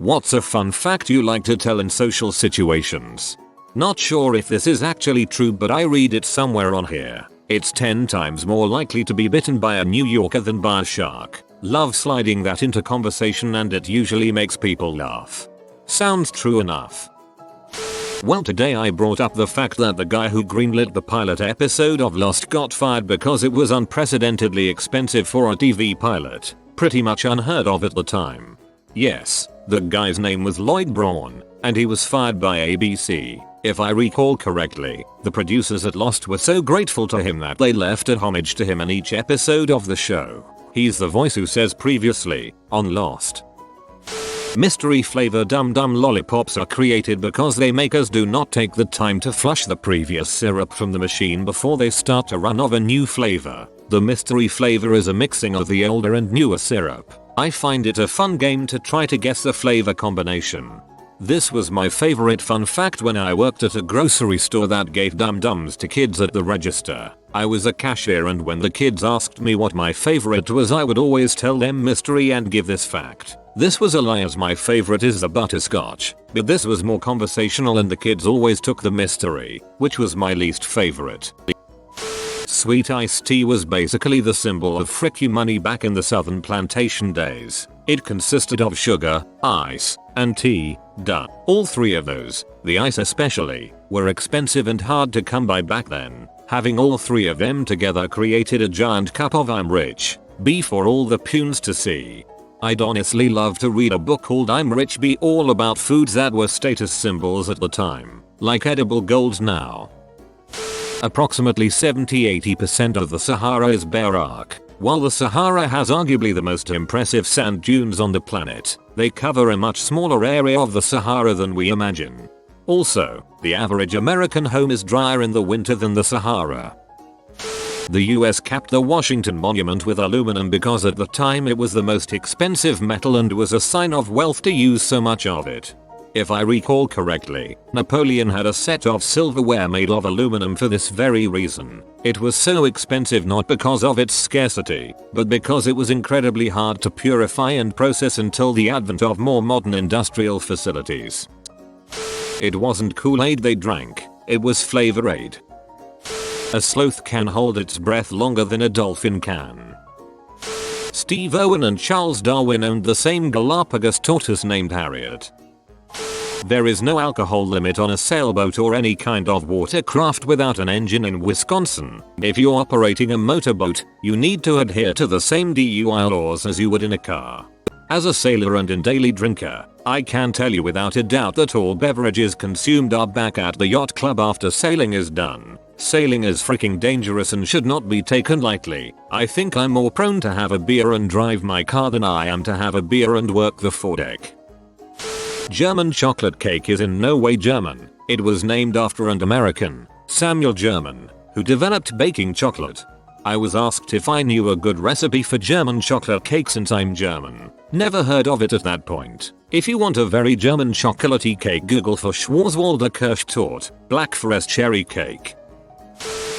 What's a fun fact you like to tell in social situations? Not sure if this is actually true, but I read it somewhere on here. It's 10 times more likely to be bitten by a New Yorker than by a shark. Love sliding that into conversation, and it usually makes people laugh. Sounds true enough. Well, today I brought up the fact that the guy who greenlit the pilot episode of Lost got fired because it was unprecedentedly expensive for a TV pilot. Pretty much unheard of at the time. Yes, the guy's name was Lloyd Braun, and he was fired by ABC. If I recall correctly, the producers at Lost were so grateful to him that they left a homage to him in each episode of the show. He's the voice who says previously on Lost. Mystery flavor Dum Dum lollipops are created because they makers do not take the time to flush the previous syrup from the machine before they start to run of a new flavor. The mystery flavor is a mixing of the older and newer syrup. I find it a fun game to try to guess the flavor combination. This was my favorite fun fact when I worked at a grocery store that gave Dum Dums to kids at the register. I was a cashier, and when the kids asked me what my favorite was, I would always tell them mystery and give this fact. This was a lie, as my favorite is the butterscotch, but this was more conversational and the kids always took the mystery, which was my least favorite. Sweet iced tea was basically the symbol of frick money back in the southern plantation days. It consisted of sugar, ice, and tea. Duh. All three of those, the ice especially, were expensive and hard to come by back then. Having all three of them together created a giant cup of I'm Rich Be for all the punes to see. I'd honestly love to read a book called I'm Rich Be, all about foods that were status symbols at the time, like edible golds now. Approximately 70-80% of the Sahara is bare rock. While the Sahara has arguably the most impressive sand dunes on the planet, they cover a much smaller area of the Sahara than we imagine. Also, the average American home is drier in the winter than the Sahara. The US capped the Washington Monument with aluminum because at the time it was the most expensive metal and was a sign of wealth to use so much of it. If I recall correctly, Napoleon had a set of silverware made of aluminum for this very reason. It was so expensive not because of its scarcity, but because it was incredibly hard to purify and process until the advent of more modern industrial facilities. It wasn't Kool-Aid they drank, it was Flavor-Aid. A sloth can hold its breath longer than a dolphin can. Steve Irwin and Charles Darwin owned the same Galapagos tortoise named Harriet. There is no alcohol limit on a sailboat or any kind of watercraft without an engine in Wisconsin. If you're operating a motorboat, you need to adhere to the same DUI laws as you would in a car. As a sailor and a daily drinker, I can tell you without a doubt that all beverages consumed are back at the yacht club after sailing is done. Sailing is freaking dangerous and should not be taken lightly. I think I'm more prone to have a beer and drive my car than I am to have a beer and work the foredeck. German chocolate cake is in no way German. It was named after an American, Samuel German, who developed baking chocolate. I was asked if I knew a good recipe for German chocolate cake since I'm German. Never heard of it at that point. If you want a very German chocolatey cake, Google for Schwarzwälder Kirschtorte, Black Forest cherry cake.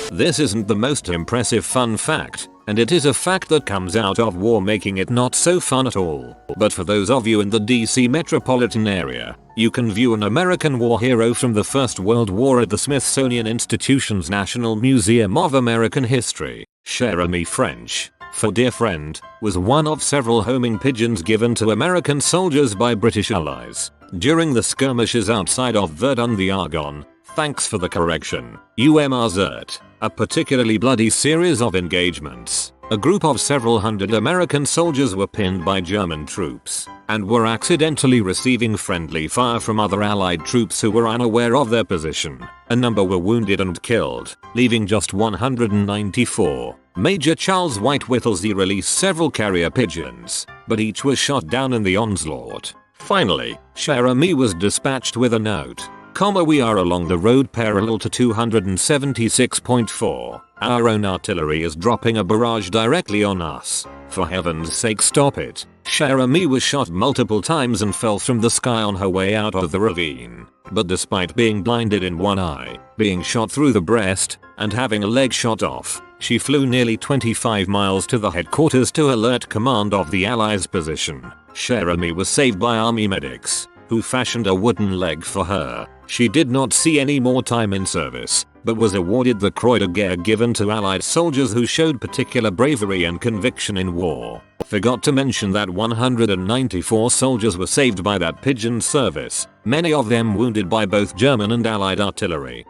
This isn't the most impressive fun fact, and it is a fact that comes out of war, making it not so fun at all. But for those of you in the DC metropolitan area, you can view an American war hero from the First World War at the Smithsonian Institution's National Museum of American History. Jeremy French, for dear friend, was one of several homing pigeons given to American soldiers by British allies during the skirmishes outside of Verdun the Argonne. Thanks for the correction. UMRZ, a particularly bloody series of engagements. A group of several hundred American soldiers were pinned by German troops and were accidentally receiving friendly fire from other Allied troops who were unaware of their position. A number were wounded and killed, leaving just 194. Major Charles White Whittlesey released several carrier pigeons, but each was shot down in the onslaught. Finally, Jeremy was dispatched with a note. We are along the road parallel to 276.4. Our own artillery is dropping a barrage directly on us. For heaven's sake, stop it. Jeremy was shot multiple times and fell from the sky on her way out of the ravine. But despite being blinded in one eye, being shot through the breast, and having a leg shot off, she flew nearly 25 miles to the headquarters to alert command of the Allies' position. Jeremy was saved by army medics, who fashioned a wooden leg for her. She did not see any more time in service, but was awarded the Croix de Guerre given to Allied soldiers who showed particular bravery and conviction in war. Forgot to mention that 194 soldiers were saved by that pigeon service, many of them wounded by both German and Allied artillery.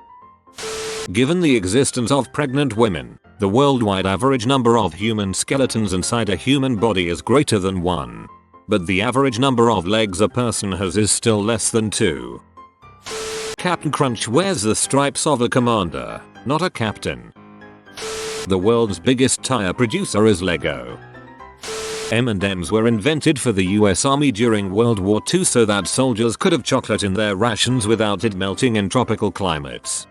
Given the existence of pregnant women, the worldwide average number of human skeletons inside a human body is greater than 1. But the average number of legs a person has is still less than 2. Captain Crunch wears the stripes of a commander, not a captain. The world's biggest tire producer is Lego. M&Ms were invented for the US Army during World War II so that soldiers could have chocolate in their rations without it melting in tropical climates.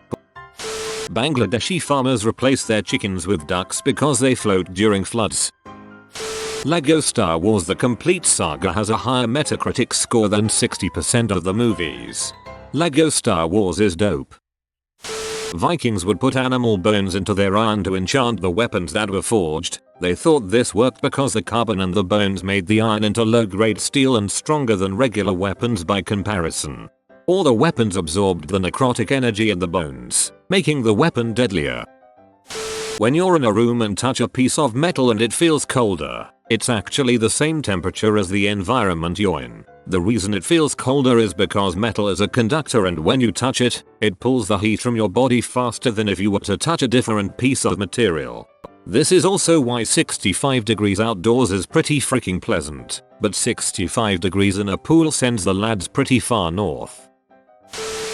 Bangladeshi farmers replace their chickens with ducks because they float during floods. Lego Star Wars: The Complete Saga has a higher Metacritic score than 60% of the movies. Lego Star Wars is dope. Vikings would put animal bones into their iron to enchant the weapons that were forged. They thought this worked because the carbon and the bones made the iron into low-grade steel and stronger than regular weapons by comparison. All the weapons absorbed the necrotic energy in the bones, making the weapon deadlier. When you're in a room and touch a piece of metal and it feels colder, it's actually the same temperature as the environment you're in. The reason it feels colder is because metal is a conductor, and when you touch it, it pulls the heat from your body faster than if you were to touch a different piece of material. This is also why 65 degrees outdoors is pretty freaking pleasant, but 65 degrees in a pool sends the lads pretty far north.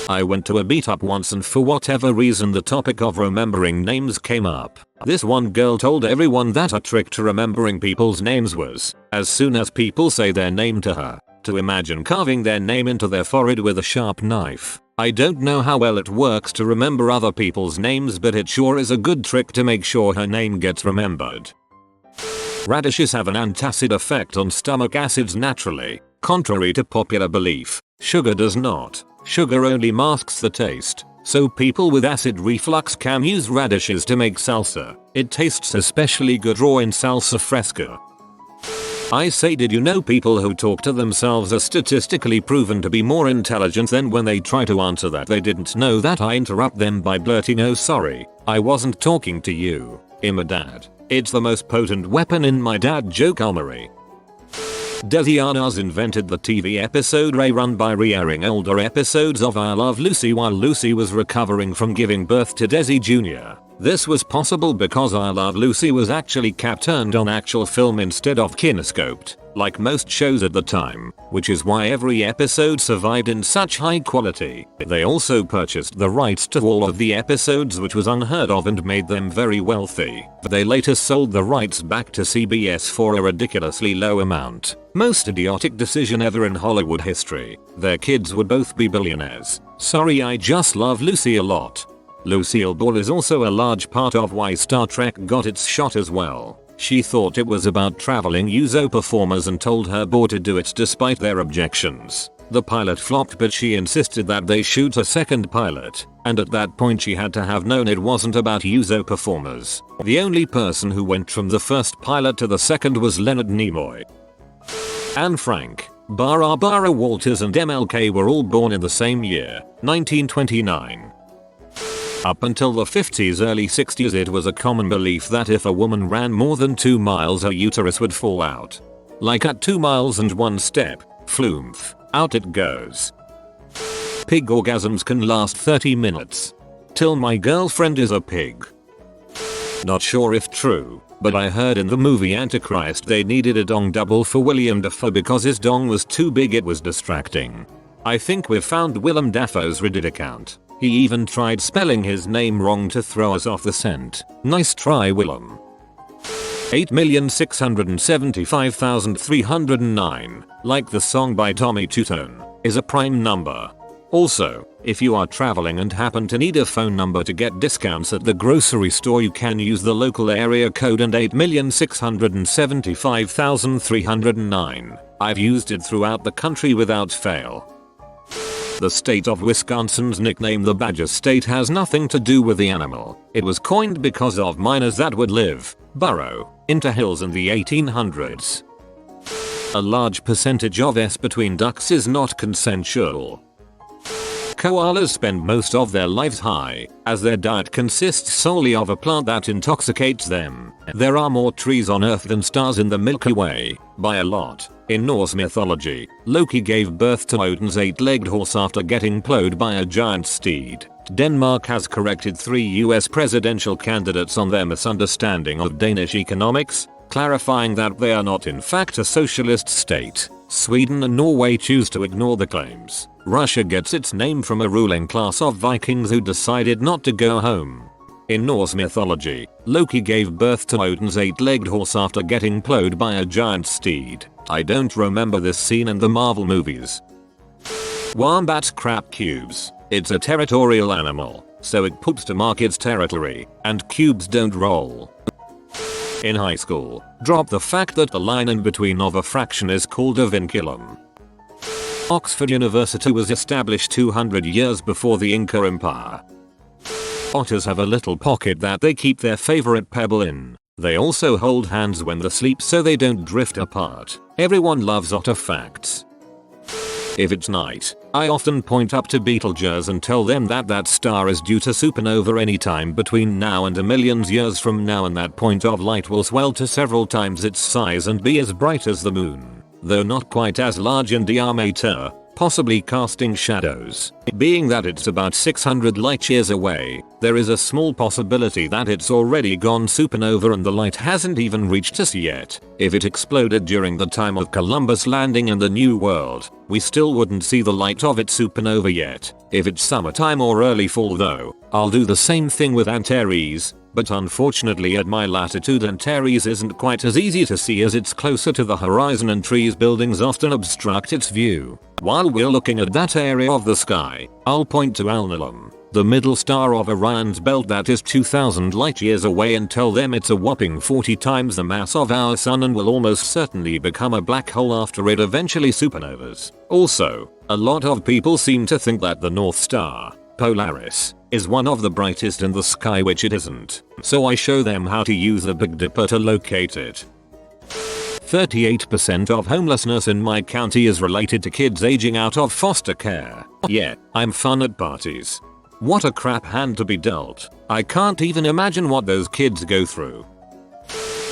I went to a meetup once and for whatever reason the topic of remembering names came up. This one girl told everyone that a trick to remembering people's names was, as soon as people say their name to her, to imagine carving their name into their forehead with a sharp knife. I don't know how well it works to remember other people's names, but it sure is a good trick to make sure her name gets remembered. Radishes have an antacid effect on stomach acids naturally, contrary to popular belief. Sugar does not. Sugar only masks the taste, so people with acid reflux can use radishes to make salsa. It tastes especially good raw in salsa fresca. I say, did you know people who talk to themselves are statistically proven to be more intelligent than when they try to answer that they didn't know that? I interrupt them by blurting, "Oh sorry, I wasn't talking to you. I'm a dad. It's the most potent weapon in my dad joke armory." Desianas invented the TV episode rerun by re-airing older episodes of I Love Lucy while Lucy was recovering from giving birth to Desi Jr. This was possible because I Love Lucy was actually capturned on actual film instead of kinescoped, like most shows at the time, which is why every episode survived in such high quality. They also purchased the rights to all of the episodes, which was unheard of and made them very wealthy. They later sold the rights back to CBS for a ridiculously low amount. Most idiotic decision ever in Hollywood history. Their kids would both be billionaires. Sorry, I just love Lucy a lot. Lucille Ball is also a large part of why Star Trek got its shot as well. She thought it was about traveling USO performers and told her board to do it despite their objections. The pilot flopped, but she insisted that they shoot a second pilot, and at that point she had to have known it wasn't about USO performers. The only person who went from the first pilot to the second was Leonard Nimoy. Anne Frank, Barbara Walters and MLK were all born in the same year, 1929. Up until the 50s, early 60s, it was a common belief that if a woman ran more than 2 miles her uterus would fall out. Like at 2 miles and 1 step, floomph, out it goes. Pig orgasms can last 30 minutes. Till my girlfriend is a pig. Not sure if true, but I heard in the movie Antichrist they needed a dong double for William Dafoe because his dong was too big, it was distracting. I think we've found Willem Dafoe's Reddit account. He even tried spelling his name wrong to throw us off the scent. Nice try, Willem. 8,675,309, like the song by Tommy Tutone, is a prime number. Also, if you are traveling and happen to need a phone number to get discounts at the grocery store, you can use the local area code and 8,675,309. I've used it throughout the country without fail. The state of Wisconsin's nickname the Badger State has nothing to do with the animal. It was coined because of miners that would burrow into hills in the 1800s. A large percentage of sex between ducks is not consensual. Koalas spend most of their lives high, as their diet consists solely of a plant that intoxicates them. There are more trees on Earth than stars in the Milky Way, by a lot. In Norse mythology, Loki gave birth to Odin's 8-legged horse after getting plowed by a giant steed. Denmark has corrected 3 US presidential candidates on their misunderstanding of Danish economics, clarifying that they are not in fact a socialist state. Sweden and Norway choose to ignore the claims. Russia gets its name from a ruling class of Vikings who decided not to go home. In Norse mythology, Loki gave birth to Odin's 8-legged horse after getting plowed by a giant steed. I don't remember this scene in the Marvel movies. Wombat crap cubes. It's a territorial animal, so it poops to mark its territory, and cubes don't roll. In high school, drop the fact that the line in between of a fraction is called a vinculum. Oxford University was established 200 years before the Inca Empire. Otters have a little pocket that they keep their favorite pebble in. They also hold hands when they sleep so they don't drift apart. Everyone loves otter facts. If it's night, I often point up to Betelgeuse and tell them that that star is due to supernova anytime between now and a million years from now, and that point of light will swell to several times its size and be as bright as the moon, though not quite as large in diameter, possibly casting shadows. Being that it's about 600 light years away, there is a small possibility that it's already gone supernova and the light hasn't even reached us yet. If it exploded during the time of Columbus landing in the New World, we still wouldn't see the light of its supernova yet. If it's summertime or early fall though, I'll do the same thing with Antares, but unfortunately at my latitude Antares isn't quite as easy to see as it's closer to the horizon and trees buildings often obstruct its view. While we're looking at that area of the sky, I'll point to Alnilam, the middle star of Orion's belt that is 2000 light years away, and tell them it's a whopping 40 times the mass of our sun and will almost certainly become a black hole after it eventually supernovas. Also, a lot of people seem to think that the North Star, Polaris, is one of the brightest in the sky, which it isn't. So I show them how to use the Big Dipper to locate it. 38% of homelessness in my county is related to kids aging out of foster care. Yeah, I'm fun at parties. What a crap hand to be dealt. I can't even imagine what those kids go through.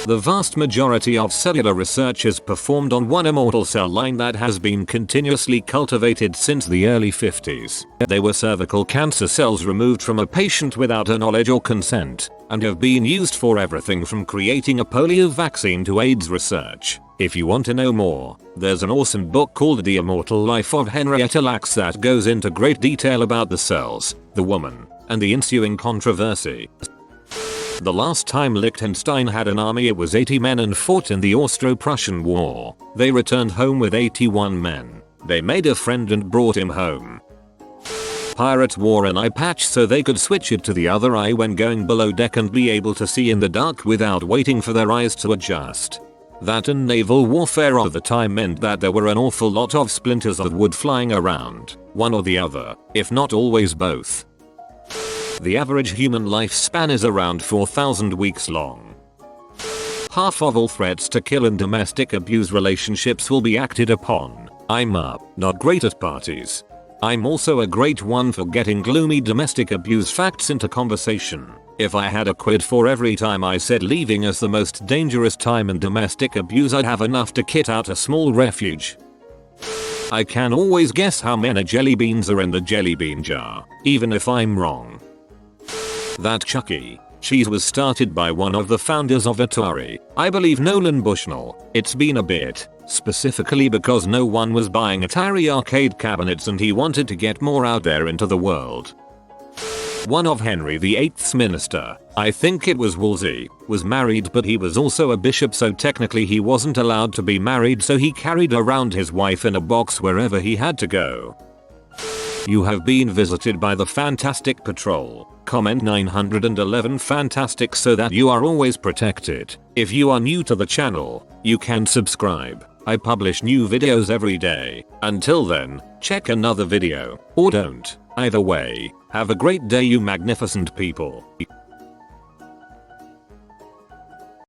The vast majority of cellular research is performed on one immortal cell line that has been continuously cultivated since the early 50s. They were cervical cancer cells removed from a patient without her knowledge or consent, and have been used for everything from creating a polio vaccine to AIDS research. If you want to know more, there's an awesome book called The Immortal Life of Henrietta Lacks that goes into great detail about the cells, the woman, and the ensuing controversy. The last time Liechtenstein had an army, it was 80 men and fought in the Austro-Prussian War. They returned home with 81 men. They made a friend and brought him home. Pirates wore an eye patch so they could switch it to the other eye when going below deck and be able to see in the dark without waiting for their eyes to adjust. That and naval warfare of the time meant that there were an awful lot of splinters of wood flying around, one or the other, if not always both. The average human lifespan is around 4,000 weeks long. Half of all threats to kill in domestic abuse relationships will be acted upon. I'm not great at parties. I'm also a great one for getting gloomy domestic abuse facts into conversation. If I had a quid for every time I said leaving is the most dangerous time in domestic abuse, I'd have enough to kit out a small refuge. I can always guess how many jelly beans are in the jelly bean jar, even if I'm wrong. That Chucky cheese was started by one of the founders of Atari, I believe Nolan Bushnell. It's been a bit, specifically because no one was buying Atari arcade cabinets and he wanted to get more out there into the world. One of Henry VIII's minister, I think it was Wolsey, was married, but he was also a bishop, so technically he wasn't allowed to be married, so he carried around his wife in a box wherever he had to go. You have been visited by the Fantastic Patrol. Comment 911 Fantastic so that you are always protected. If you are new to the channel, you can subscribe. I publish new videos every day. Until then, check another video, or don't. Either way, have a great day, you magnificent people.